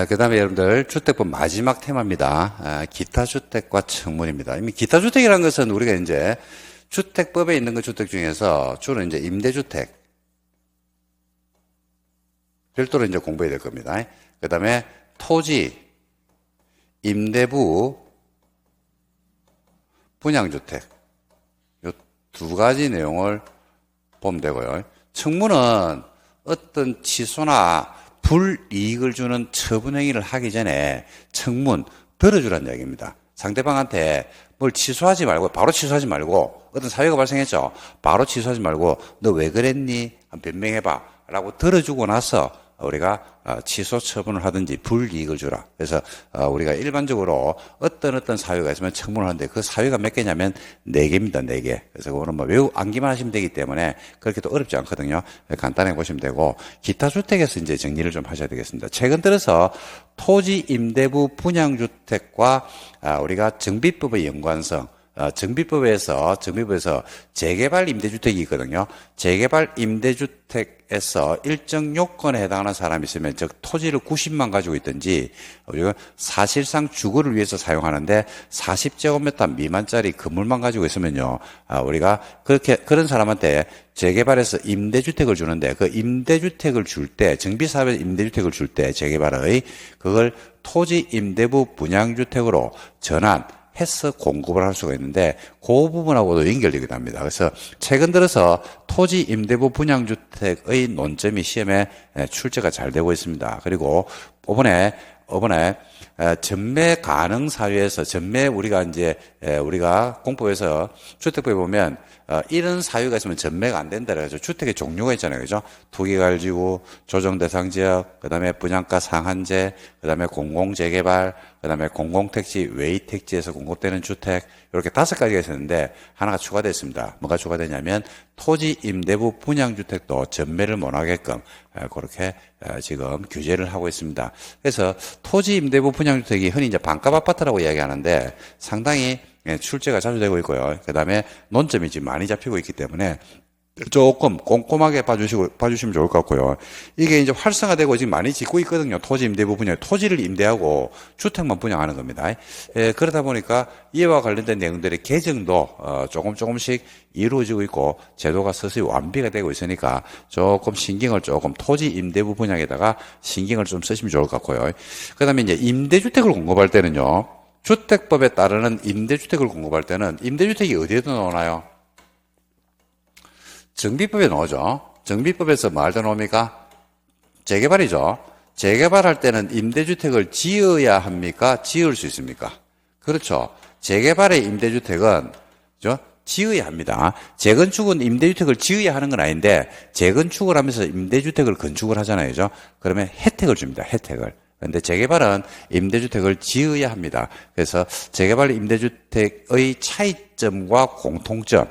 그 다음에 여러분들 주택법 마지막 테마입니다. 기타 주택과 청문입니다. 이미 기타 주택이라는 것은 우리가 이제 주택법에 있는 그 주택 중에서 주로 이제 임대주택 별도로 이제 공부해야 될 겁니다. 그 다음에 토지, 임대부, 분양주택 이 두 가지 내용을 보면 되고요. 청문은 어떤 취소나 불이익을 주는 처분행위를 하기 전에 청문 들어주라는 이야기입니다. 상대방한테 뭘 취소하지 말고 바로 취소하지 말고 어떤 사유가 발생했죠. 바로 취소하지 말고 너 왜 그랬니? 한번 변명해봐 라고 들어주고 나서 우리가 취소 처분을 하든지 불이익을 주라. 그래서 우리가 일반적으로 어떤 사유가 있으면 청문을 하는데 그 사유가 몇 개냐면 4개입니다. 4개. 그래서 그거는 뭐 외우 암기만 하시면 되기 때문에 그렇게 또 어렵지 않거든요. 간단하게 보시면 되고 기타 주택에서 이제 정리를 좀 하셔야 되겠습니다. 최근 들어서 토지 임대부 분양주택과 우리가 정비법의 연관성 정비법에서 재개발 임대주택이 있거든요. 재개발 임대주택에서 일정 요건에 해당하는 사람이 있으면 즉 토지를 90만 가지고 있든지 우리가 사실상 주거를 위해서 사용하는데 40제곱미터 미만짜리 건물만 가지고 있으면요. 우리가 그런 사람한테 재개발해서 임대주택을 주는데 그 임대주택을 줄 때 정비사업에 임대주택을 줄 때 재개발의 그걸 토지 임대부 분양주택으로 전환 해서 공급을 할 수가 있는데 그 부분하고도 연결되기도 합니다. 그래서 최근 들어서 토지 임대부 분양주택의 논점이 시험에 출제가 잘 되고 있습니다. 그리고 이번에 전매 가능 사유에서 전매 우리가 공법에서 주택법에 보면 이런 사유가 있으면 전매가 안 된다 그래서 주택의 종류가 있잖아요. 그죠? 투기가지구, 조정대상지역, 그 다음에 분양가 상한제, 그 다음에 공공재개발, 그 다음에 공공택지, 외의택지에서 공급되는 주택 이렇게 5가지가 있었는데 하나가 추가됐습니다. 뭐가 추가되냐면 토지 임대부 분양주택도 전매를 못하게끔 그렇게 지금 규제를 하고 있습니다. 그래서 토지 임대부 분양주택이 흔히 이제 반값 아파트라고 이야기하는데 상당히 출제가 자주 되고 있고요. 그 다음에 논점이 지금 많이 잡히고 있기 때문에 조금 꼼꼼하게 봐주시면 좋을 것 같고요. 이게 이제 활성화되고 지금 많이 짓고 있거든요. 토지 임대부 분양, 토지를 임대하고 주택만 분양하는 겁니다. 그러다 보니까 이와 관련된 내용들의 개정도 조금씩 이루어지고 있고 제도가 서서히 완비가 되고 있으니까 조금 토지 임대부 분양에다가 신경을 좀 쓰시면 좋을 것 같고요. 그 다음에 이제 임대주택을 공급할 때는요. 주택법에 따르는 임대주택을 공급할 때는 임대주택이 어디에도 나오나요? 정비법에 나오죠. 정비법에서 뭐 할 때 나옵니까? 재개발이죠. 재개발할 때는 임대주택을 지어야 합니까? 지을 수 있습니까? 그렇죠. 재개발의 임대주택은 지어야 합니다. 재건축은 임대주택을 지어야 하는 건 아닌데 재건축을 하면서 임대주택을 건축을 하잖아요. 그죠? 그러면 혜택을 줍니다. 혜택을. 그런데 재개발은 임대주택을 지어야 합니다. 그래서 재개발 임대주택의 차이점과 공통점,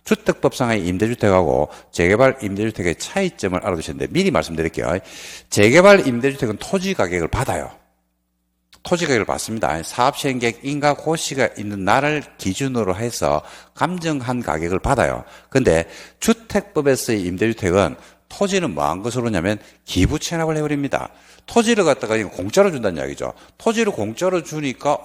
주택법상의 임대주택하고 재개발 임대주택의 차이점을 알아두셨는데 미리 말씀드릴게요. 재개발 임대주택은 토지 가격을 받아요. 토지 가격을 받습니다. 사업시행객 인가 고시가 있는 날을 기준으로 해서 감정한 가격을 받아요. 그런데 주택법에서의 임대주택은 토지는 뭐한 것으로 하냐면 기부 체납을 해버립니다. 토지를 갖다가 공짜로 준다는 이야기죠. 토지를 공짜로 주니까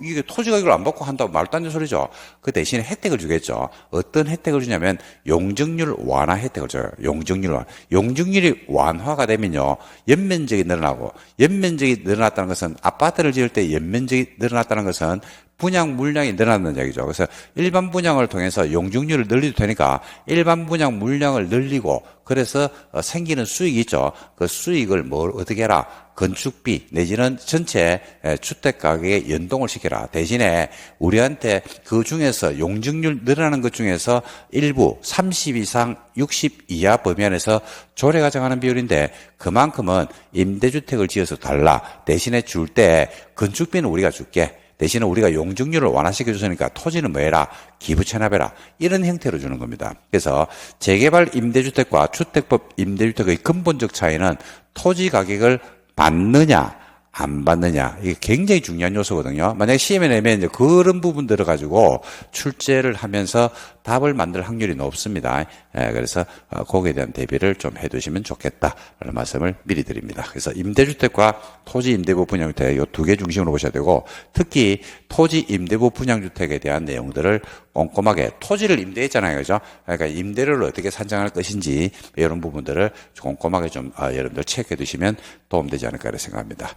이게 토지 가격을 안 받고 한다고 말도 안 되는 소리죠. 그 대신에 혜택을 주겠죠. 어떤 혜택을 주냐면 용적률 완화 혜택을 줘요. 용적률이 완화가 되면요. 연면적이 늘어나고 연면적이 늘어났다는 것은 아파트를 지을 때 연면적이 늘어났다는 것은 분양 물량이 늘어난다는 얘기죠. 그래서 일반 분양을 통해서 용적률을 늘리도 되니까 일반 분양 물량을 늘리고 그래서 생기는 수익이 있죠. 그 수익을 어떻게 해라? 건축비 내지는 전체 주택 가격에 연동을 시켜라. 대신에 우리한테 그 중에서 용적률 늘어나는 것 중에서 일부 30 이상 60 이하 범위 안에서 조례가 정하는 비율인데 그만큼은 임대주택을 지어서 달라. 대신에 줄 때 건축비는 우리가 줄게. 대신에 우리가 용적률을 완화시켜줬으니까 토지는 뭐 해라? 기부 체납해라. 이런 형태로 주는 겁니다. 그래서 재개발 임대주택과 주택법 임대주택의 근본적 차이는 토지 가격을 받느냐 안 받느냐. 이게 굉장히 중요한 요소거든요. 만약에 시험에 내면 이제 그런 부분들을 가지고 출제를 하면서 답을 만들 확률이 높습니다. 그래서 거기에 대한 대비를 좀 해두시면 좋겠다라는 말씀을 미리 드립니다. 그래서 임대주택과 토지 임대부 분양주택 이 두 개 중심으로 보셔야 되고 특히 토지 임대부 분양주택에 대한 내용들을 꼼꼼하게 토지를 임대했잖아요. 그죠? 그러니까 임대료를 어떻게 산정할 것인지 이런 부분들을 꼼꼼하게 좀 여러분들 체크해 두시면 도움되지 않을까 생각합니다.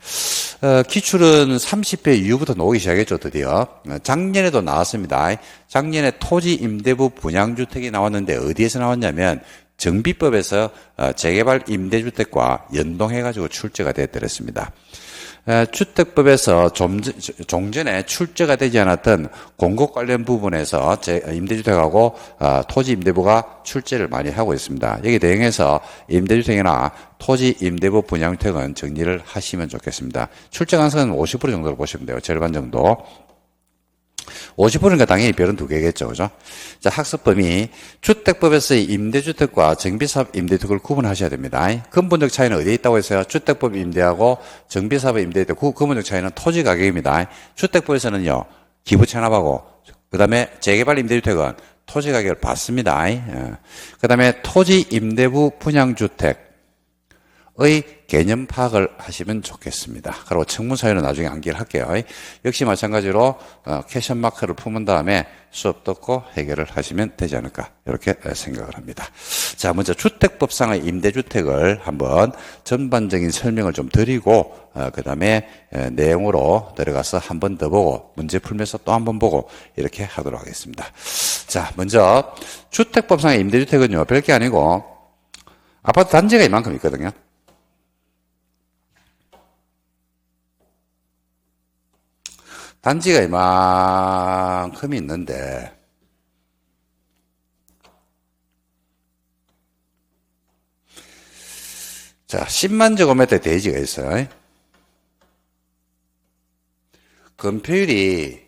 기출은 30회 이후부터 나오기 시작했죠. 드디어. 작년에도 나왔습니다. 작년에 토지 임대부 분양주택이 나왔는데 어디에서 나왔냐면 정비법에서 재개발 임대주택과 연동해가지고 출제가 되었더랬습니다. 주택법에서 종전에 출제가 되지 않았던 공급 관련 부분에서 임대주택하고 토지 임대부가 출제를 많이 하고 있습니다. 여기 대응해서 임대주택이나 토지 임대부 분양주택은 정리를 하시면 좋겠습니다. 출제 가능성은 50% 정도로 보시면 돼요. 절반 정도. 50%니까 당연히 별은 두 개겠죠. 그죠? 자, 학습 범위. 주택법에서의 임대주택과 정비사업 임대주택을 구분하셔야 됩니다. 근본적 차이는 어디에 있다고 했어요? 주택법 임대하고 정비사업 임대주택. 근본적 차이는 토지 가격입니다. 주택법에서는요, 기부 체납하고, 그 다음에 재개발 임대주택은 토지 가격을 받습니다. 그 다음에 토지 임대부 분양주택. 의 개념 파악을 하시면 좋겠습니다. 그리고 청문 사유는 나중에 암기를 할게요. 역시 마찬가지로 퀘션 마크를 품은 다음에 수업 듣고 해결을 하시면 되지 않을까 이렇게 생각을 합니다. 자, 먼저 주택법상의 임대주택을 한번 전반적인 설명을 좀 드리고 그 다음에 내용으로 들어가서 한 번 더 보고 문제 풀면서 또 한 번 보고 이렇게 하도록 하겠습니다. 자, 먼저 주택법상의 임대주택은요 별게 아니고 아파트 단지가 이만큼 있거든요. 단지가 이만큼 있는데 자 10만 제곱미터 대지가 있어요. 건폐율이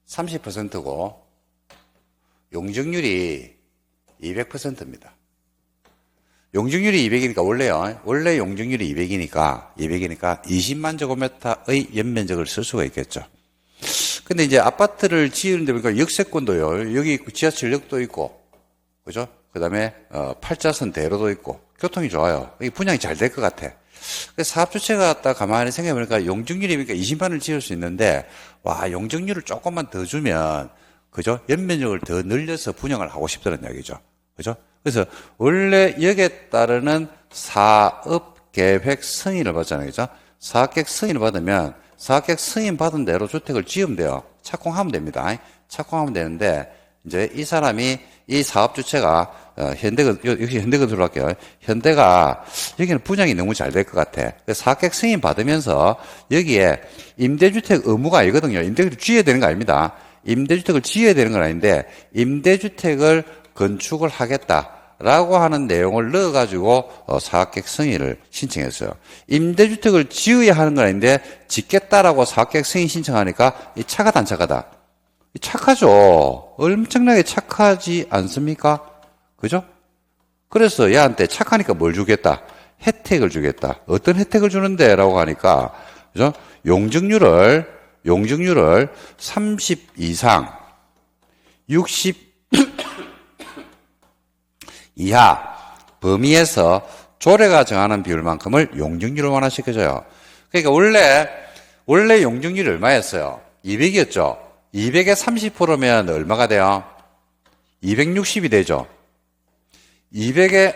30%고 용적률이 200%입니다. 용적률이 200이니까 원래 용적률이 200이니까 20만 제곱미터의 연면적을 쓸 수가 있겠죠. 근데 이제 아파트를 지으는데 보니까 역세권도요. 여기 지하철역도 있고, 그죠? 그 다음에, 8차선 대로도 있고, 교통이 좋아요. 이 분양이 잘 될 것 같아. 그래서 사업주체가 딱 가만히 생각해보니까 용적률이니까 20만을 지을 수 있는데, 와, 용적률을 조금만 더 주면, 그죠? 연면적을 더 늘려서 분양을 하고 싶다는 이야기죠. 그죠? 그래서 원래 여기에 따르는 사업계획 승인을 받잖아요. 그죠? 사업계획 승인을 받으면 사업계획 승인 받은 대로 주택을 지으면 돼요. 착공하면 됩니다. 착공하면 되는데 이제 이 사람이 이 사업 주체가 역시 현대건설로 할게요. 현대가 여기는 분양이 너무 잘 될 것 같아. 그래서 사업계획 승인 받으면서 여기에 임대주택 의무가 아니거든요. 임대주택을 지어야 되는 거 아닙니다. 임대주택을 지어야 되는 건 아닌데 임대주택을 건축을 하겠다라고 하는 내용을 넣어가지고 사업계획 승인을 신청했어요. 임대주택을 지어야 하는 건 아닌데 짓겠다라고 사업계획 승인 신청하니까 이 착하다 안 착하다? 착하죠. 엄청나게 착하지 않습니까? 그죠? 그래서 얘한테 착하니까 뭘 주겠다? 혜택을 주겠다. 어떤 혜택을 주는데? 라고 하니까 그죠? 용적률을 30 이상 60 이하 범위에서 조례가 정하는 비율만큼을 용적률을 완화시켜줘요. 그러니까 원래 용적률이 얼마였어요? 200이었죠. 200에 30%면 얼마가 돼요? 260이 되죠. 200에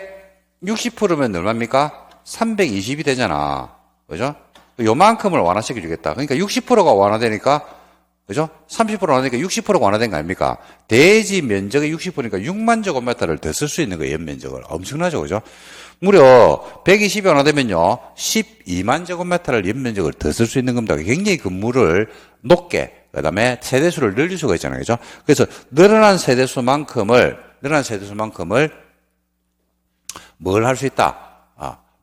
60%면 얼마입니까? 320이 되잖아. 그죠? 요만큼을 완화시켜 주겠다. 그러니까 60%가 완화되니까 그죠? 30% 완화되니까 60%가 완화된 거 아닙니까? 대지 면적의 60%니까 6만 제곱미터를 더 쓸 수 있는 거예요, 연면적을. 엄청나죠, 그죠? 무려 120이 완화되면요, 12만 제곱미터를 연면적을 더 쓸 수 있는 겁니다. 굉장히 건물을 높게, 그 다음에 세대수를 늘릴 수가 있잖아요, 그죠? 그래서 늘어난 세대수만큼을 뭘 할 수 있다?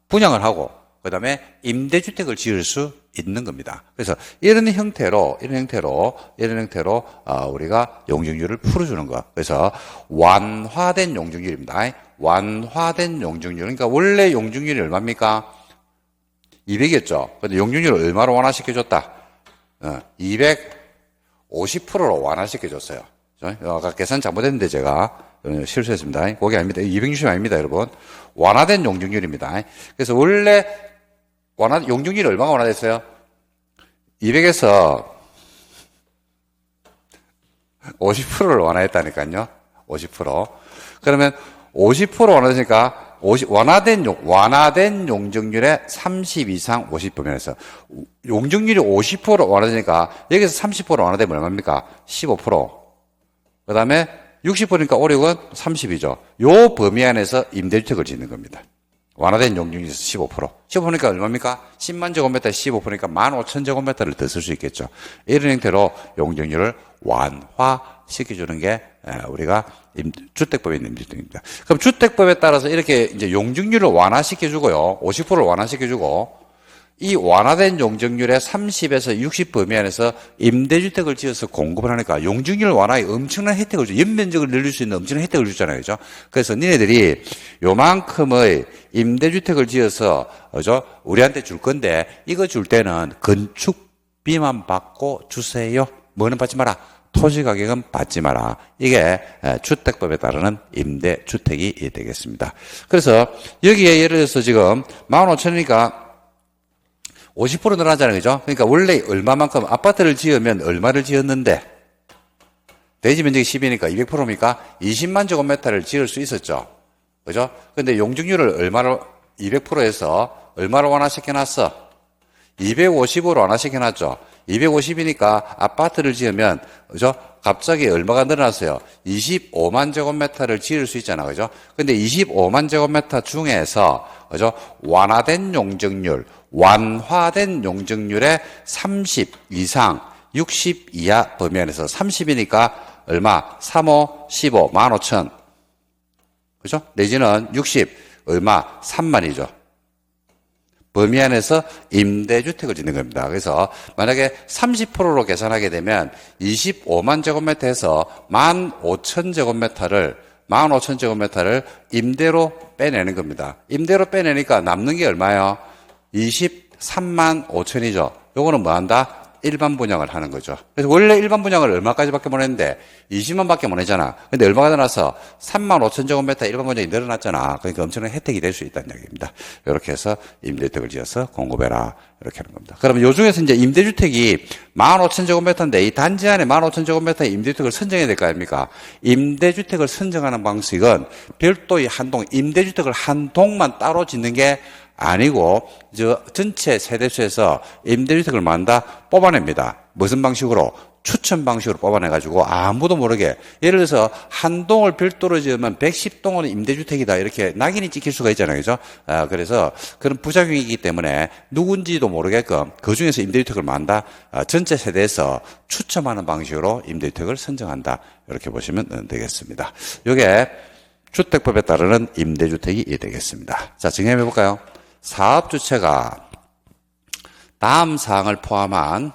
분양을 하고, 그 다음에 임대주택을 지을 수 있는 겁니다. 그래서 이런 형태로 우리가 용적률을 풀어주는 거. 그래서 완화된 용적률입니다. 완화된 용적률. 그러니까 원래 용적률이 얼마입니까? 200이었죠. 근데 용적률을 얼마로 완화시켜줬다? 250%로 완화시켜줬어요. 아까 계산 잘못했는데 제가 실수했습니다. 그게 아닙니다. 260 아닙니다, 여러분. 완화된 용적률입니다. 그래서 원래 용적률이 얼마가 완화됐어요? 200에서 50%를 완화했다니까요. 50%. 그러면 50% 완화되니까 완화된 용적률의 30 이상 50%에서 용적률이 50% 완화되니까 여기서 30% 완화되면 얼마입니까? 15%. 그 다음에 60%니까 5, 6은 30이죠. 요 범위 안에서 임대주택을 짓는 겁니다. 완화된 용적률에서 15%. 15%니까 얼마입니까? 10만 제곱미터 15%니까 15,000제곱미터를 더 쓸 수 있겠죠. 이런 형태로 용적률을 완화시켜주는 게 우리가 주택법에 있는 임대주택입니다. 그럼 주택법에 따라서 이렇게 이제 용적률을 완화시켜주고요. 50%를 완화시켜주고 이 완화된 용적률의 30에서 60 범위 안에서 임대주택을 지어서 공급을 하니까 용적률 완화에 엄청난 혜택을 줘. 연면적을 늘릴 수 있는 엄청난 혜택을 주잖아요. 그죠? 그래서 니네들이 요만큼의 임대주택을 지어서, 그죠? 우리한테 줄 건데, 이거 줄 때는 건축비만 받고 주세요. 뭐는 받지 마라. 토지 가격은 받지 마라. 이게 주택법에 따르는 임대주택이 되겠습니다. 그래서 여기에 예를 들어서 지금 15,000이니까 50% 늘어나잖아요. 그죠? 그러니까 원래 얼마만큼 아파트를 지으면 얼마를 지었는데 대지 면적이 10이니까 200%입니까? 20만 제곱미터를 지을 수 있었죠. 그죠? 근데 용적률을 얼마로 200%에서 얼마로 완화시켜놨어? 250으로 완화시켜놨죠. 250이니까 아파트를 지으면 그죠? 갑자기 얼마가 늘어났어요? 25만 제곱미터를 지을 수 있잖아. 그죠? 근데 25만 제곱미터 중에서 그죠? 완화된 용적률의 30 이상 60 이하 범위 안에서 30이니까 얼마? 3호 15 15,000 그죠? 내지는 60 얼마? 3만이죠. 범위 안에서 임대주택을 짓는 겁니다. 그래서 만약에 30%로 계산하게 되면 25만 제곱미터에서 15,000제곱미터를 임대로 빼내는 겁니다. 임대로 빼내니까 남는 게 얼마예요? 23만 5천이죠. 요거는 뭐 한다? 일반 분양을 하는 거죠. 그래서 원래 일반 분양을 얼마까지밖에 못 했는데 20만 밖에 못 했잖아. 근데 얼마가 늘어나서 3만 5천 제곱미터 일반 분양이 늘어났잖아. 그러니까 엄청난 혜택이 될 수 있다는 얘기입니다. 이렇게 해서 임대주택을 지어서 공급해라. 이렇게 하는 겁니다. 그러면 요 중에서 이제 임대주택이 15,000 제곱미터인데 이 단지 안에 15,000 제곱미터의 임대주택을 선정해야 될 거 아닙니까? 임대주택을 선정하는 방식은 별도의 한 동, 임대주택을 한 동만 따로 짓는 게 아니고 전체 세대수에서 임대주택을 만다 뽑아냅니다. 무슨 방식으로? 추천 방식으로 뽑아내가지고 아무도 모르게 예를 들어서 한 동을 별도로 지으면 110동은 임대주택이다 이렇게 낙인이 찍힐 수가 있잖아요. 그죠? 그래서 그런 부작용이기 때문에 누군지도 모르게끔 그중에서 임대주택을 만다 전체 세대에서 추첨하는 방식으로 임대주택을 선정한다. 이렇게 보시면 되겠습니다. 이게 주택법에 따르는 임대주택이 되겠습니다. 자, 정리해 볼까요? 사업주체가 다음 사항을 포함한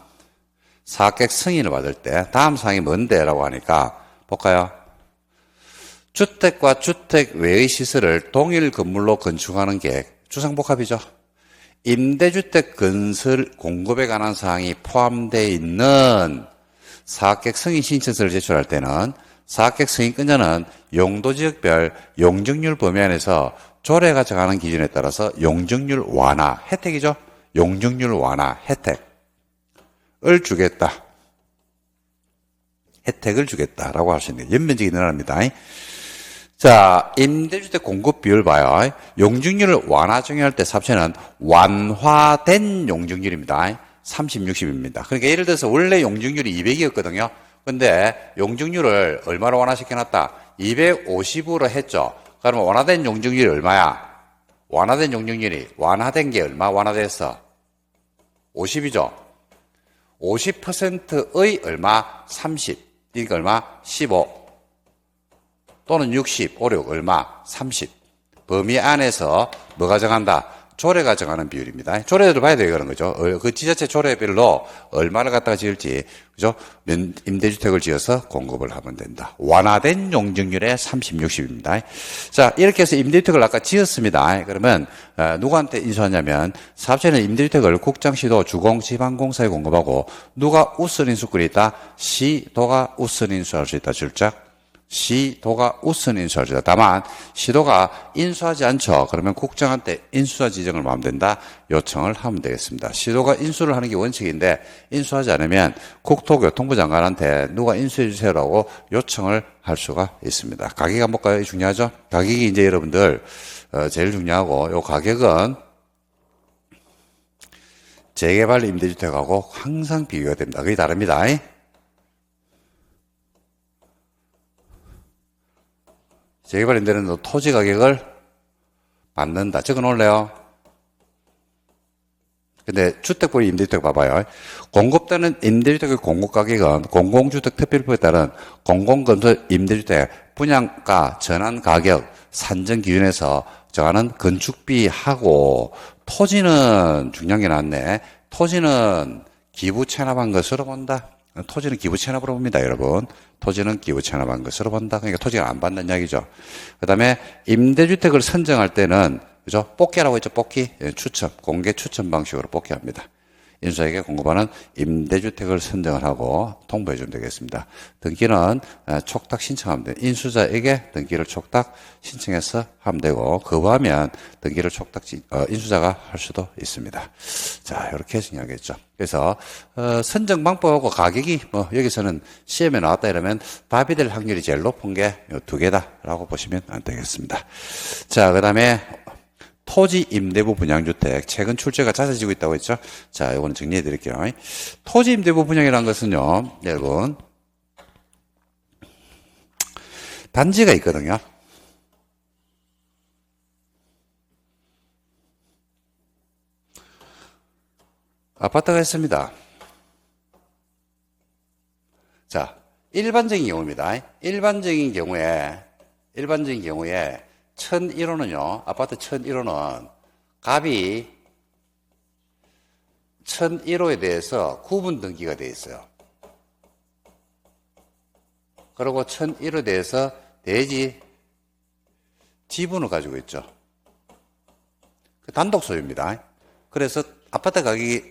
사업계획 승인을 받을 때 다음 사항이 뭔데? 라고 하니까 볼까요? 주택과 주택 외의 시설을 동일 건물로 건축하는 계획, 주상복합이죠. 임대주택 건설 공급에 관한 사항이 포함되어 있는 사업계획 승인 신청서를 제출할 때는 사업계획 승인권자는 용도지역별 용적률 범위 안에서 조례가 정하는 기준에 따라서 용적률 완화, 혜택이죠. 용적률 완화, 혜택을 주겠다. 혜택을 주겠다라고 할 수 있는 연면적이 늘어납니다. 자, 임대주택 공급 비율 봐요. 용적률을 완화 정의할 때 삽체는 완화된 용적률입니다. 30, 60입니다. 그러니까 예를 들어서 원래 용적률이 200이었거든요. 근데 용적률을 얼마로 완화시켜놨다? 250으로 했죠. 그러면 완화된 용적률이 얼마야? 완화된 용적률이 완화된 게 얼마 완화됐어? 50이죠. 50%의 얼마? 30. 그러니까 얼마? 15. 또는 60, 5, 6 얼마? 30. 범위 안에서 뭐가 정한다? 조례가 정하는 비율입니다. 조례를 봐야 돼요, 그런 거죠. 그 지자체 조례별로 얼마를 갖다가 지을지, 그죠? 임대주택을 지어서 공급을 하면 된다. 완화된 용적률의 30, 60입니다. 자, 이렇게 해서 임대주택을 아까 지었습니다. 그러면, 누구한테 인수하냐면, 사업자는 임대주택을 국장시도 주공 지방공사에 공급하고, 누가 우선 인수권이 있다? 시도가 우선 인수할 수 있다. 줄짝. 시도가 우선 인수할 수 있다. 다만 시도가 인수하지 않죠. 그러면 국장한테 인수자 지정을 하면 된다. 요청을 하면 되겠습니다. 시도가 인수를 하는 게 원칙인데 인수하지 않으면 국토교통부 장관한테 누가 인수해 주세요라고 요청을 할 수가 있습니다. 가격 한번 볼까요? 중요하죠. 가격이 이제 여러분들 제일 중요하고 요 가격은 재개발 임대주택하고 항상 비교가 됩니다. 그게 다릅니다. 재개발 임대는 토지 가격을 받는다. 적어 놓을래요? 근데 주택보유 임대주택 봐봐요. 공급되는 임대주택의 공급가격은 공공주택 특별법에 따른 공공건설 임대주택 분양가 전환 가격 산정 기준에서 정하는 건축비하고 토지는 중요한 게 나왔네. 토지는 기부 체납한 것으로 본다. 토지는 기부 체납으로 봅니다, 여러분. 토지는 기부 체납한 것으로 본다. 그러니까 토지가 안 받는 이야기죠. 그 다음에 임대주택을 선정할 때는, 그죠? 뽑기라고 했죠, 뽑기. 추첨, 공개 추첨 방식으로 뽑기합니다. 인수자에게 공급하는 임대주택을 선정을 하고 통보해 주면 되겠습니다. 등기는 촉탁 신청하면 돼요. 인수자에게 등기를 촉탁 신청해서 하면 되고, 거부하면 등기를 촉탁, 인수자가 할 수도 있습니다. 자, 이렇게 정리하겠죠. 그래서, 선정 방법하고 가격이 여기서는 시험에 나왔다 이러면 답이 될 확률이 제일 높은 게 두 개다라고 보시면 안 되겠습니다. 자, 그 다음에 토지 임대부 분양주택 최근 출제가 잦아지고 있다고 했죠. 자, 이거는 정리해 드릴게요. 토지 임대부 분양이라는 것은요, 여러분 단지가 있거든요. 아파트가 있습니다. 자, 일반적인 경우입니다. 일반적인 경우에 1001호는요, 아파트 1001호는 값이 1001호에 대해서 구분 등기가 되어 있어요. 그리고 1001호에 대해서 대지 지분을 가지고 있죠. 단독 소유입니다. 그래서 아파트 가격이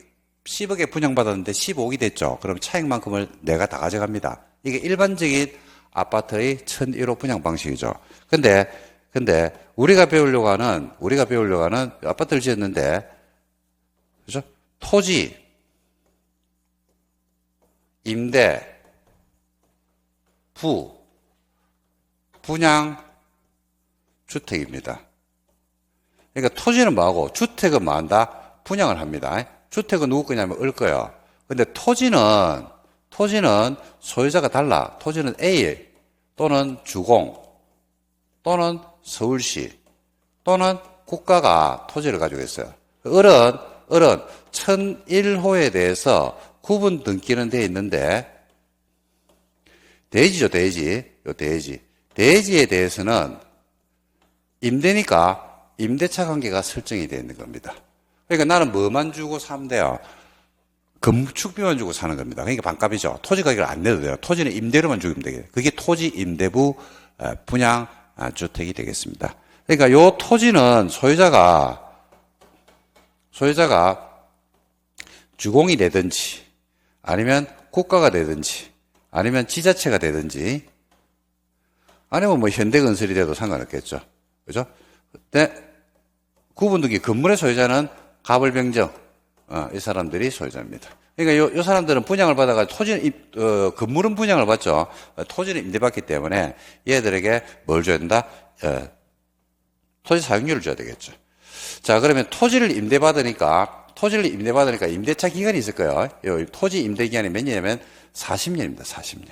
10억에 분양받았는데 15억이 됐죠. 그럼 차익만큼을 내가 다 가져갑니다. 이게 일반적인 아파트의 1001호 분양 방식이죠. 근데 우리가 배우려고 하는 아파트를 지었는데, 그죠? 토지, 임대, 분양, 주택입니다. 그러니까 토지는 뭐하고 주택은 뭐한다? 분양을 합니다. 주택은 누구 거냐면 을 거예요. 근데 토지는 소유자가 달라. 토지는 A 또는 주공 또는 서울시 또는 국가가 토지를 가지고 있어요. 을은 1001호에 대해서 구분 등기는 되어 있는데 대지죠, 대지. 대지에 대해서는 임대니까 임대차 관계가 설정이 되어 있는 겁니다. 그러니까 나는 뭐만 주고 사면 돼요? 건축비만 주고 사는 겁니다. 그러니까 반값이죠. 토지 가격을 안 내도 돼요. 토지는 임대료만 주면 되겠어요. 그게 토지 임대부 분양 주택이 되겠습니다. 그러니까 요 토지는 소유자가 주공이 되든지 아니면 국가가 되든지 아니면 지자체가 되든지 아니면 뭐 현대건설이 돼도 상관없겠죠. 그죠? 근데 구분등기 건물의 소유자는 가불병정 이 사람들이 소유자입니다. 그러니까 요 사람들은 분양을 받아가지고 토지는 건물은 분양을 받죠. 토지는 임대받기 때문에 얘들에게 뭘 줘야 된다? 토지 사용료를 줘야 되겠죠. 자, 그러면 토지를 임대받으니까 임대차 기간이 있을 거예요. 요 토지 임대 기간이 몇 년이냐면 40년입니다. 40년.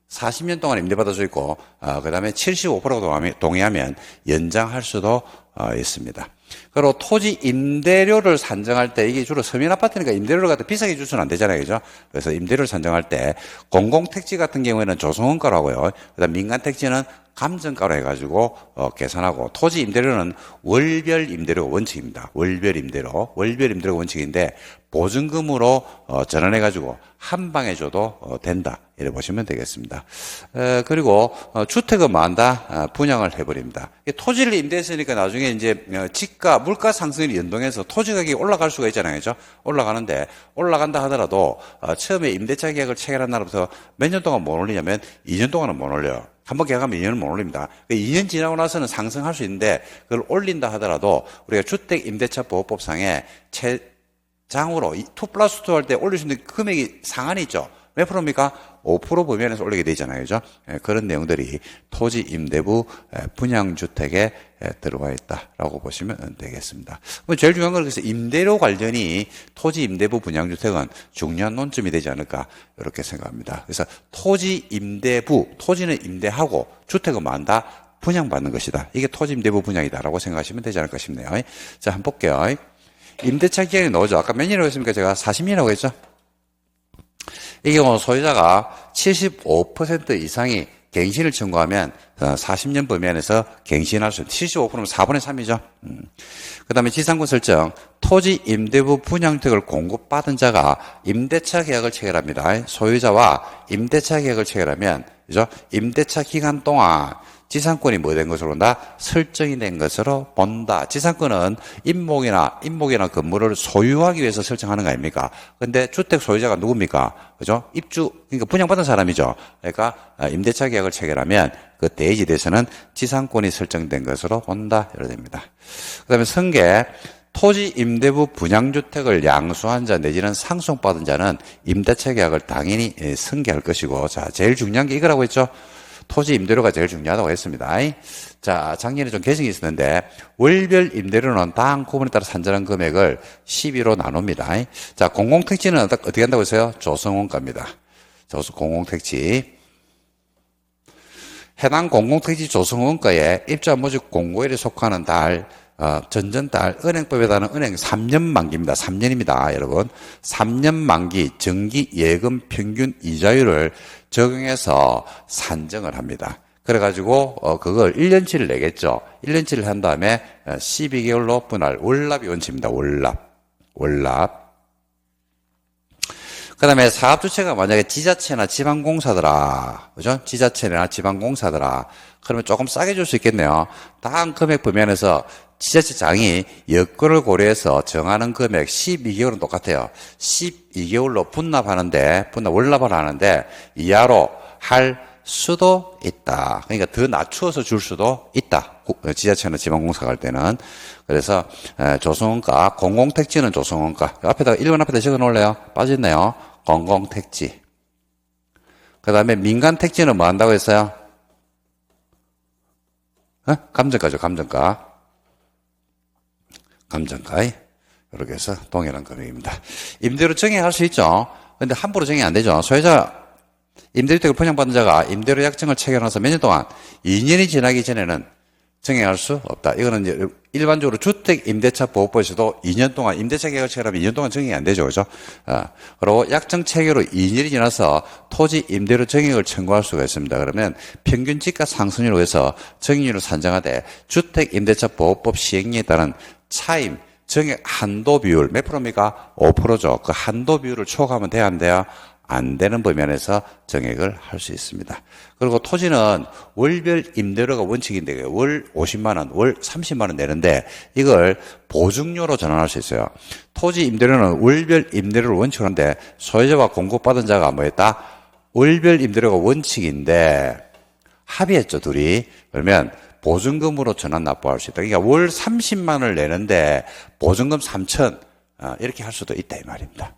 40년 동안 임대받을 수 있고, 그 다음에 75% 동의하면 연장할 수도 있습니다. 그리고 토지 임대료를 산정할 때, 이게 주로 서민 아파트니까 임대료를 갖다 비싸게 줄 수는 안 되잖아요. 그죠? 그래서 임대료를 산정할 때, 공공택지 같은 경우에는 조성원가로 하고요. 그 다음 민간택지는 감정가로 해가지고 계산하고, 토지 임대료는 월별 임대료가 원칙입니다. 월별 임대료가 원칙인데 보증금으로 전환해가지고 한 방에 줘도 된다. 이래 보시면 되겠습니다. 그리고 주택은 뭐한다? 분양을 해버립니다. 토지를 임대했으니까 나중에 이제 집가, 물가 상승이 연동해서 토지 가격이 올라갈 수가 있잖아요. 그죠? 올라가는데, 올라간다 하더라도 처음에 임대차 계약을 체결한 날부터 몇 년 동안 못 올리냐면 2년 동안은 못 올려요. 한번 계약하면 2년은 못 올립니다. 2년 지나고 나서는 상승할 수 있는데 그걸 올린다 하더라도 우리가 주택임대차보호법상에 장으로 2+2 할 때 올릴 수 있는 금액이 상한이 있죠. 몇 프로입니까? 5% 범위안에서 올리게 되잖아요. 그죠? 그런 내용들이 토지 임대부 분양주택에 들어와 있다라고 보시면 되겠습니다. 제일 중요한 건 그래서 임대료 관련이 토지 임대부 분양주택은 중요한 논점이 되지 않을까 이렇게 생각합니다. 그래서 토지 임대부, 토지는 임대하고 주택은 뭐한다? 분양받는 것이다. 이게 토지 임대부 분양이다라고 생각하시면 되지 않을까 싶네요. 자, 한번 볼게요. 임대차 기간이 나오죠. 아까 몇 년이라고 했습니까? 제가 40년이라고 했죠. 이 경우 소유자가 75% 이상이 갱신을 청구하면 40년 범위안에서 갱신할 수 있는 75%면 4분의 3이죠. 그 다음에 지상권 설정, 토지 임대부 분양주택을 공급받은 자가 임대차 계약을 체결합니다. 소유자와 임대차 계약을 체결하면, 그죠? 임대차 기간 동안 지상권이 뭐 된 것으로 본다? 설정이 된 것으로 본다. 지상권은 임목이나 건물을 소유하기 위해서 설정하는 거 아닙니까? 근데 주택 소유자가 누굽니까? 그죠? 입주, 그러니까 분양받은 사람이죠. 그러니까 임대차 계약을 체결하면 그 대지에 대해서는 지상권이 설정된 것으로 본다. 이렇게 됩니다. 그 다음에 승계. 토지 임대부 분양주택을 양수한 자 내지는 상속받은 자는 임대차 계약을 당연히 승계할 것이고, 자, 제일 중요한 게 이거라고 했죠? 토지 임대료가 제일 중요하다고 했습니다. 자, 작년에 좀 개정이 있었는데 월별 임대료는 당 구분에 따라 산정한 금액을 12로 나눕니다. 자, 공공택지는 어떻게 한다고 했어요? 조성원가입니다. 공공택지. 해당 공공택지 조성원가에 입주한 모집 공고일에 속하는 달, 전전달 은행법에 따른 은행 3년 만기입니다. 3년입니다. 여러분. 3년 만기 정기 예금 평균 이자율을 적용해서 산정을 합니다. 그래가지고 그걸 1년치를 내겠죠. 1년치를 한 다음에 12개월로 분할 월납이 원칙입니다. 월납. 그 다음에 사업주체가 만약에 지자체나 지방공사더라. 그죠? 지자체나 지방공사더라. 그러면 조금 싸게 줄 수 있겠네요. 다음 금액 범위안에서 지자체장이 여건을 고려해서 정하는 금액 12개월은 똑같아요. 12개월로 월납을 하는데 이하로 할 수도 있다. 그러니까 더 낮추어서 줄 수도 있다. 지자체나 지방공사 갈 때는. 그래서 조성원가, 공공택지는 조성원가. 앞에다가 1번 앞에다 적어 놓을래요? 빠졌네요. 공공택지. 그 다음에 민간택지는 뭐 한다고 했어요? 감정가죠, 감정가. 이렇게 해서 동일한 금액입니다. 임대료 정액할 수 있죠. 근데 함부로 정액 안 되죠. 소유자, 임대주택을 분양받은 자가 임대료 약정을 체결해서 몇 년 동안 2년이 지나기 전에는 정액할 수 없다. 이거는 이제 일반적으로 주택임대차보호법에서도 2년 동안 임대차 계약을 체결하면 2년 동안 정액이 안 되죠. 그죠? 그리고 약정 체결 후 2년이 지나서 토지 임대료 정액을 청구할 수가 있습니다. 그러면 평균 지가 상승률로 해서 정액률을 산정하되 주택임대차보호법 시행령에 따른 차임 정액 한도 비율 몇 프로입니까? 5%죠. 그 한도 비율을 초과하면 돼야 안 돼요? 안 되는 범위안에서 정액을 할 수 있습니다. 그리고 토지는 월별 임대료가 원칙인데 월 50만 원, 월 30만 원 내는데 이걸 보증료로 전환할 수 있어요. 토지 임대료는 월별 임대료를 원칙으로 하는데 소유자와 공급받은 자가 뭐였다? 월별 임대료가 원칙인데 합의했죠, 둘이. 그러면 보증금으로 전환 납부할 수 있다. 그러니까 월 30만 원을 내는데 보증금 3천 이렇게 할 수도 있다 이 말입니다.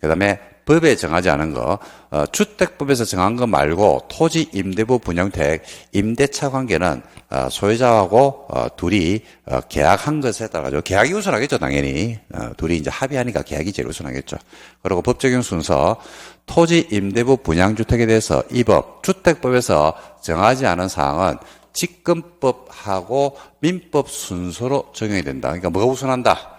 그 다음에 법에 정하지 않은 거, 주택법에서 정한 거 말고 토지 임대부 분양택 임대차 관계는 소유자하고 둘이 계약한 것에 따라서 계약이 우선하겠죠, 당연히. 둘이 이제 합의하니까 계약이 제일 우선하겠죠. 그리고 법 적용 순서, 토지 임대부 분양주택에 대해서 이 법, 주택법에서 정하지 않은 사항은 직권법하고 민법 순서로 적용이 된다. 그러니까 뭐가 우선한다?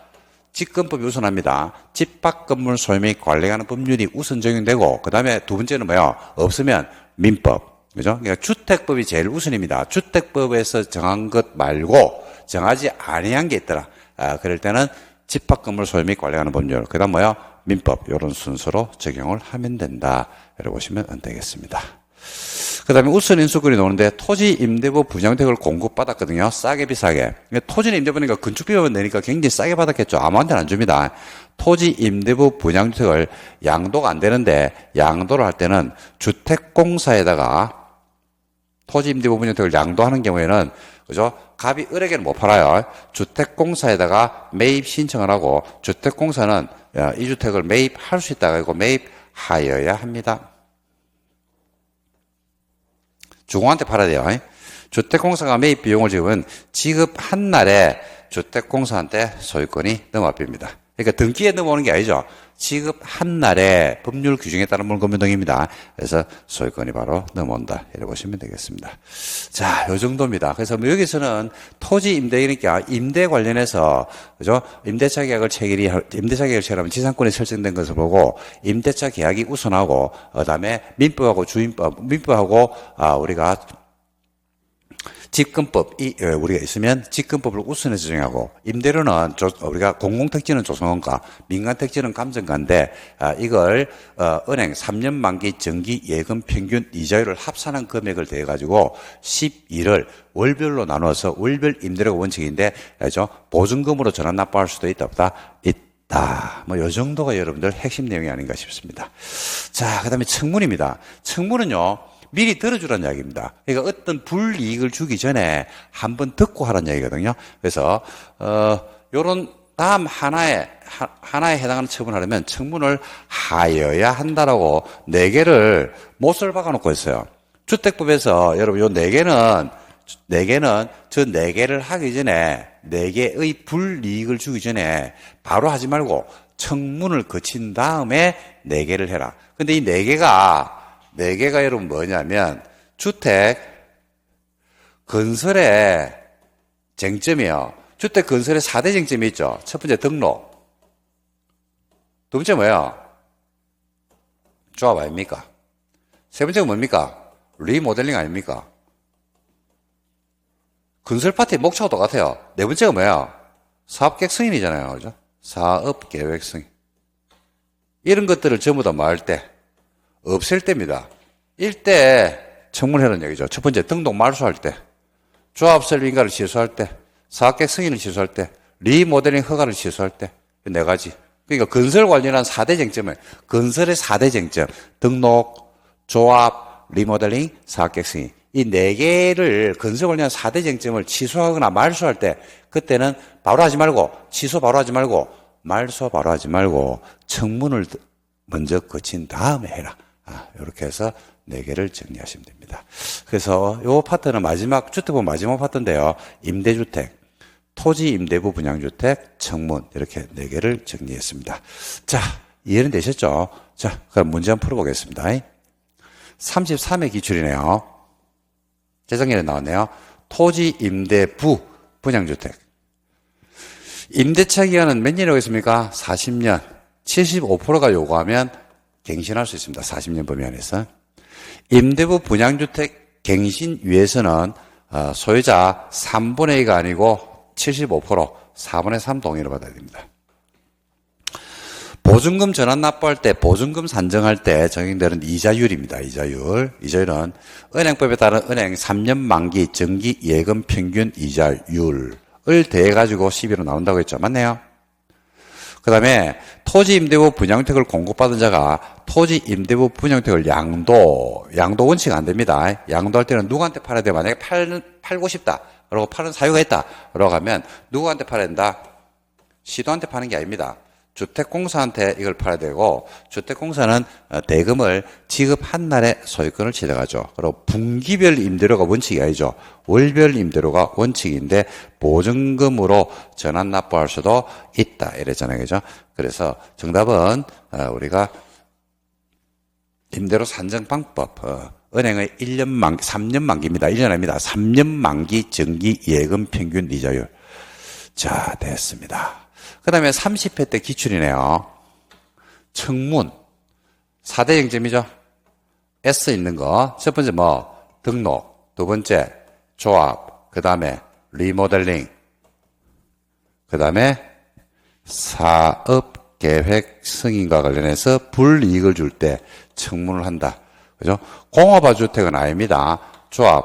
직권법이 우선합니다. 집합 건물 소유 및 관리하는 법률이 우선 적용되고 그 다음에 두 번째는 뭐요? 없으면 민법. 그죠? 그러니까 주택법이 제일 우선입니다. 주택법에서 정한 것 말고 정하지 아니한 게 있더라. 그럴 때는 집합건물 소유 및 관리하는 법률, 그 다음 뭐요? 민법, 이런 순서로 적용을 하면 된다. 이렇게 보시면 되겠습니다. 그 다음에 우선 인수권이 나오는데 토지 임대부 분양택을 공급받았거든요. 싸게 비싸게. 토지는 임대부니까 건축비만 내니까 굉장히 싸게 받았겠죠. 아무한테는 안 줍니다. 토지 임대부 분양택을 양도가 안 되는데 양도를 할 때는 주택공사에다가 토지 임대부 분양택을 양도하는 경우에는 그죠? 갑이 을에게는 못 팔아요. 주택공사에다가 매입 신청을 하고 주택공사는 이 주택을 매입할 수 있다고 하고 매입하여야 합니다. 주공한테 팔아야 돼요. 주택공사가 매입 비용을 지급한 날에 주택공사한테 소유권이 넘어갑니다. 그러니까 등기에 넘어오는 게 아니죠. 지급한 날에 법률 규정에 따른 물권변동입니다. 그래서 소유권이 바로 넘어온다. 이렇게 보시면 되겠습니다. 자, 요 정도입니다. 그래서 여기서는 토지 임대니까 임대 관련해서, 그죠? 임대차 계약을 체결하면 지상권이 설정된 것을 보고, 임대차 계약이 우선하고, 그 다음에 민법하고 민법하고, 우리가 집권법이 우리가 있으면 집권법을 우선해서 정하고 임대료는 우리가 공공택지는 조성원가, 민간택지는 감정가인데 이걸 은행 3년 만기 정기 예금 평균 이자율을 합산한 금액을 대해 가지고 12를 월별로 나눠서 월별 임대료가 원칙인데 보증금으로 전환 납부할 수도 있다 없다? 있다. 뭐 요 정도가 여러분들 핵심 내용이 아닌가 싶습니다. 자, 그다음에 청문입니다. 청문은요. 미리 들어주라는 이야기입니다. 그러니까 어떤 불이익을 주기 전에 한번 듣고 하라는 이야기거든요. 그래서 요런 다음 하나에 해당하는 처분하려면 청문을 하여야 한다라고 4개를 못을 박아놓고 있어요. 주택법에서 여러분 요 4개는 저 4개를 하기 전에 4개의 불이익을 주기 전에 바로 하지 말고 청문을 거친 다음에 4개를 해라. 근데 이 4개가 여러분 뭐냐면 주택 건설의 쟁점이요. 주택 건설의 4대 쟁점이 있죠. 첫 번째 등록. 두 번째 뭐예요? 조합 아닙니까? 세 번째가 뭡니까? 리모델링 아닙니까? 건설 파트의 목차가 똑같아요. 네 번째가 뭐예요? 사업계획 승인이잖아요. 그죠? 사업계획 승인. 이런 것들을 전부 다 뭐 할 때? 없앨 때입니다. 일대 청문회라는 얘기죠. 첫 번째 등록 말소할 때, 조합 설립인가를 취소할 때, 사업계획 승인을 취소할 때, 리모델링 허가를 취소할 때, 4가지. 그러니까 건설 관련한 4대 쟁점은 건설의 4대 쟁점, 등록, 조합, 리모델링, 사업계획 승인. 이 4개를 건설 관련한 4대 쟁점을 취소하거나 말소할 때 그때는 바로 하지 말고 취소 바로 하지 말고 말소 바로 하지 말고 청문을 먼저 거친 다음에 해라. 이렇게 해서 4개를 정리하시면 됩니다. 그래서 요 파트는 주택법 마지막 파트인데요. 임대주택, 토지 임대부 분양주택, 청문 이렇게 4개를 정리했습니다. 자, 이해는 되셨죠? 자, 그럼 문제 한번 풀어보겠습니다. 33회 기출이네요. 재작년에 나왔네요. 토지 임대부 분양주택. 임대차 기간은 몇 년이라고 했습니까? 40년. 75%가 요구하면 갱신할 수 있습니다. 40년 범위 안에서. 임대부 분양주택 갱신 위해서는 소유자 3분의 2가 아니고 75%, 4분의 3 동의를 받아야 됩니다. 보증금 전환 납부할 때, 보증금 산정할 때 적용되는 이자율입니다. 이자율은 은행법에 따른 은행 3년 만기 정기 예금 평균 이자율을 대해가지고 12로 나온다고 했죠. 맞네요? 그 다음에 토지 임대부 분양택을 공급받은 자가 토지 임대부 분양택을 양도 원칙 안 됩니다. 양도할 때는 누구한테 팔아야 돼? 만약에 팔고 싶다. 그리고 파는 사유가 있다. 라고 하면 누구한테 팔아야 된다? 시도한테 파는 게 아닙니다. 주택공사한테 이걸 팔아야 되고 주택공사는 대금을 지급한 날에 소유권을 취득하죠. 그리고 분기별 임대료가 원칙이 아니죠. 월별 임대료가 원칙인데 보증금으로 전환 납부할 수도 있다. 이랬잖아요. 그죠? 그래서 정답은 우리가 임대료 산정 방법 은행의 3년 만기입니다. 1년 아닙니다. 3년 만기 정기 예금 평균 이자율. 자, 됐습니다. 그 다음에 30회 때 기출이네요. 청문. 4대 쟁점이죠. S 있는 거. 첫 번째 등록, 두 번째 조합, 그 다음에 리모델링, 그 다음에 사업계획 승인과 관련해서 불이익을 줄 때 청문을 한다. 그죠? 공업화주택은 아닙니다. 조합,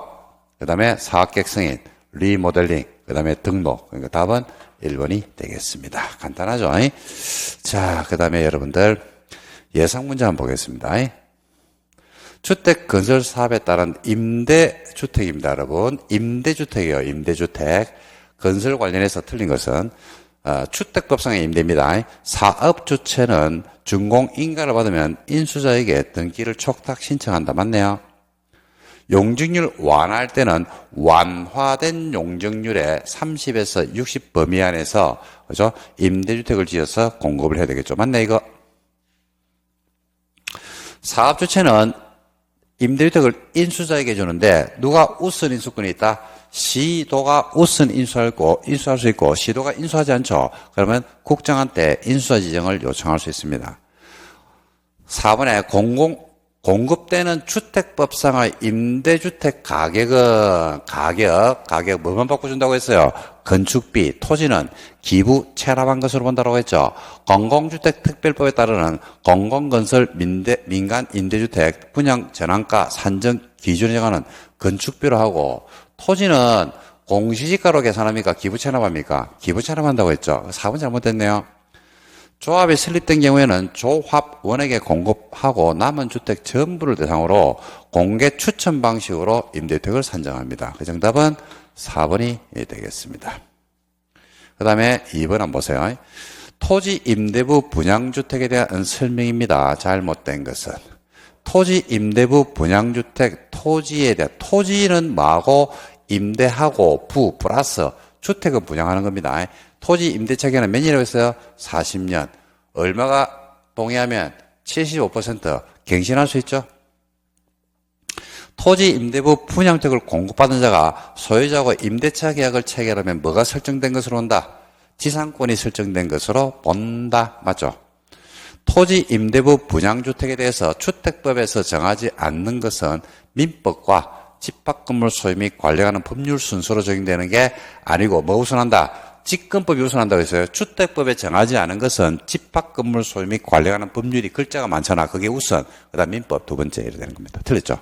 그 다음에 사업계획 승인, 리모델링, 그 다음에 등록. 그러니까 답은 1번이 되겠습니다. 간단하죠? 자, 그 다음에 여러분들 예상 문제 한번 보겠습니다. 주택 건설 사업에 따른 임대주택입니다, 여러분. 임대주택이에요, 임대주택. 건설 관련해서 틀린 것은 주택법상의 임대입니다. 사업 주체는 준공 인가를 받으면 인수자에게 등기를 촉탁 신청한다. 맞네요. 용적률 완화할 때는 완화된 용적률의 30에서 60 범위 안에서 그죠? 임대주택을 지어서 공급을 해야 되겠죠. 맞네 이거. 사업 주체는 임대주택을 인수자에게 주는데 누가 우선 인수권이 있다? 시도가 우선 인수할 수 있고 시도가 인수하지 않죠. 그러면 국장한테 인수자 지정을 요청할 수 있습니다. 4번에 공급되는 주택법상의 임대주택 가격은 가격 뭐만 바꿔준다고 했어요? 건축비, 토지는 기부 체납한 것으로 본다고 했죠. 공공주택 특별법에 따르는 공공건설 민간 임대주택 분양 전환가 산정 기준에 정하는 건축비로 하고 토지는 공시지가로 계산합니까? 기부 체납합니까? 기부 체납한다고 했죠. 4번 잘못됐네요. 조합이 설립된 경우에는 조합원에게 공급하고 남은 주택 전부를 대상으로 공개 추천 방식으로 임대주택을 산정합니다. 그 정답은 4번이 되겠습니다. 그 다음에 2번 한번 보세요. 토지 임대부 분양주택에 대한 설명입니다. 잘못된 것은 토지 임대부 분양주택 토지에 대한 토지는 뭐하고 임대하고 부 플러스 주택은 분양하는 겁니다. 토지 임대 차기는 몇 년이라고 했어요? 40년. 얼마가 동의하면 75% 갱신할 수 있죠? 토지 임대부 분양주택을 공급받은 자가 소유자하고 임대차 계약을 체결하면 뭐가 설정된 것으로 본다? 지상권이 설정된 것으로 본다. 맞죠? 토지 임대부 분양주택에 대해서 주택법에서 정하지 않는 것은 민법과 집합건물 소유 및 관리하는 법률 순서로 적용되는 게 아니고 뭐 우선한다? 직권법이 우선한다고 했어요. 주택법에 정하지 않은 것은 집합건물 소유 및 관리하는 법률이 글자가 많잖아. 그게 우선. 그 다음 민법 두 번째 이렇게 되는 겁니다. 틀렸죠?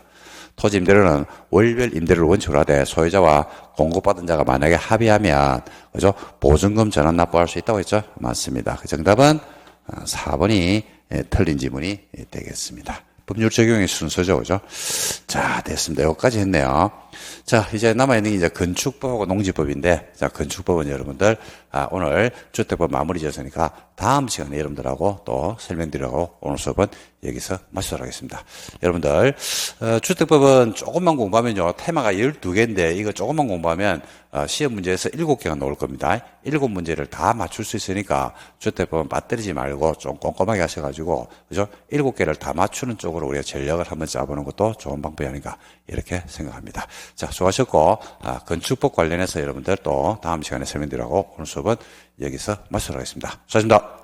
토지 임대료는 월별 임대료를 원칙으로 하되 소유자와 공급받은 자가 만약에 합의하면 그죠? 보증금 전환 납부할 수 있다고 했죠? 맞습니다. 그 정답은 4번이 틀린 지문이 되겠습니다. 법률 적용의 순서죠, 그죠? 자, 됐습니다. 여기까지 했네요. 자, 이제 남아있는 게 이제 건축법하고 농지법인데, 자, 건축법은 여러분들, 오늘 주택법 마무리 지었으니까 다음 시간에 여러분들하고 또 설명드리려고 오늘 수업은 여기서 마치도록 하겠습니다. 여러분들, 주택법은 조금만 공부하면요, 테마가 12개인데, 이거 조금만 공부하면, 시험 문제에서 7개가 나올 겁니다. 7문제를 다 맞출 수 있으니까 주택법은 빠뜨리지 말고 좀 꼼꼼하게 하셔가지고, 그죠? 7개를 다 맞추는 쪽으로 우리가 전략을 한번 짜보는 것도 좋은 방법이 아닌가, 이렇게 생각합니다. 자, 수고하셨고, 건축법 관련해서 여러분들 또 다음 시간에 설명드리려고 오늘 수업은 여기서 마치도록 하겠습니다. 수고하셨습니다.